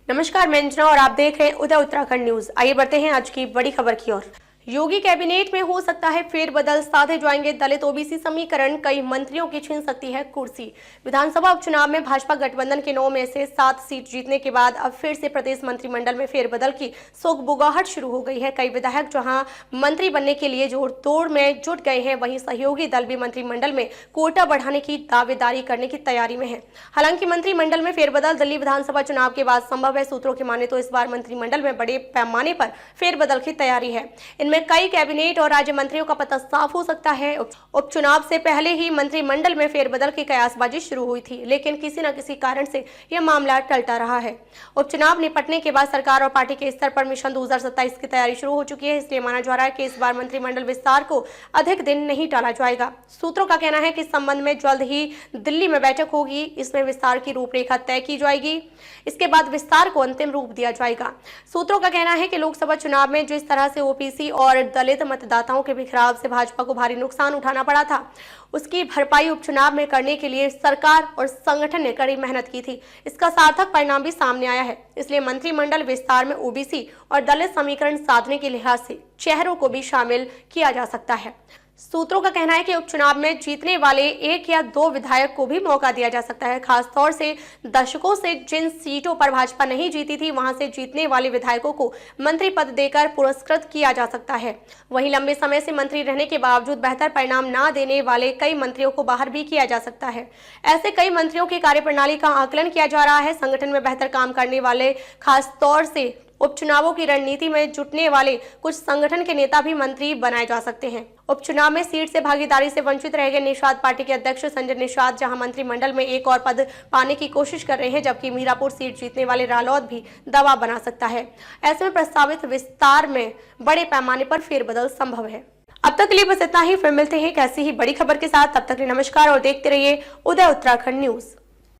नमस्कार, मैं अंजना और आप देख रहे हैं उदय उत्तराखंड न्यूज। आइए बढ़ते हैं आज की बड़ी खबर की ओर। योगी कैबिनेट में हो सकता है फेरबदल, साधे जाएंगे दलित ओबीसी समीकरण, कई मंत्रियों की छीन सकती है कुर्सी। विधानसभा उपचुनाव में भाजपा गठबंधन के 9 में से 7 सीट जीतने के बाद अब फिर से प्रदेश मंत्रिमंडल में फेरबदल की सोगबुगाहट शुरू हो गई है। कई विधायक जहां मंत्री बनने के लिए जोड़ तोड़ में जुट गए हैं, वहीं सहयोगी दल भी मंत्रिमंडल में कोटा बढ़ाने की दावेदारी करने की तैयारी में है। हालांकि मंत्रिमंडल में फेरबदल दिल्ली विधानसभा चुनाव के बाद संभव है। सूत्रों की माने तो इस बार मंत्रिमंडल में बड़े पैमाने पर फेरबदल की तैयारी है। में कई कैबिनेट और राज्य मंत्रियों का पता साफ हो सकता है। उपचुनाव से पहले ही मंत्रिमंडल में फेरबदल की कयासबाजी शुरू हुई थी, लेकिन किसी न किसी कारण से यह मामला टलता रहा है। उपचुनाव निपटने के बाद सरकार और पार्टी के स्तर पर मिशन 2027 की तैयारी शुरू हो चुकी है। इसलिए माना जा रहा है कि इस बार मंत्रिमंडल विस्तार को अधिक दिन नहीं टाला जाएगा। सूत्रों का कहना है कि इस संबंध में जल्द ही दिल्ली में बैठक होगी। इसमें विस्तार की रूपरेखा तय की जाएगी। इसके बाद विस्तार को अंतिम रूप दिया जाएगा। सूत्रों का कहना है कि लोकसभा चुनाव में जिस तरह से ओबीसी और दलित मतदाताओं के बिखराव से भाजपा को भारी नुकसान उठाना पड़ा था, उसकी भरपाई उपचुनाव में करने के लिए सरकार और संगठन ने कड़ी मेहनत की थी। इसका सार्थक परिणाम भी सामने आया है। इसलिए मंत्रिमंडल विस्तार में ओबीसी और दलित समीकरण साधने के लिहाज से चेहरों को भी शामिल किया जा सकता है। सूत्रों का कहना है कि उपचुनाव में जीतने वाले 1 या 2 विधायक को भी मौका दिया जा सकता है। खासतौर से दशकों से जिन सीटों पर भाजपा नहीं जीती थी, वहां से जीतने वाले विधायकों को मंत्री पद देकर पुरस्कृत किया जा सकता है। वहीं लंबे समय से मंत्री रहने के बावजूद बेहतर परिणाम न देने वाले कई मंत्रियों को बाहर भी किया जा सकता है। ऐसे कई मंत्रियों की कार्यप्रणाली का आकलन किया जा रहा है। संगठन में बेहतर काम करने वाले, खासतौर से उपचुनावों की रणनीति में जुटने वाले कुछ संगठन के नेता भी मंत्री बनाए जा सकते हैं। उपचुनाव में सीट से भागीदारी से वंचित रह गए निषाद पार्टी के अध्यक्ष संजय निषाद जहां मंत्रिमंडल में एक और पद पाने की कोशिश कर रहे हैं, जबकि मीरापुर सीट जीतने वाले रालौद भी दबाव बना सकता है। ऐसे में प्रस्तावित विस्तार में बड़े पैमाने पर फेरबदल संभव है। अब तक के लिए बस इतना ही। फिर मिलते हैं एक ऐसी ही बड़ी खबर के साथ। तब तक के लिए नमस्कार और देखते रहिए उदय उत्तराखंड न्यूज।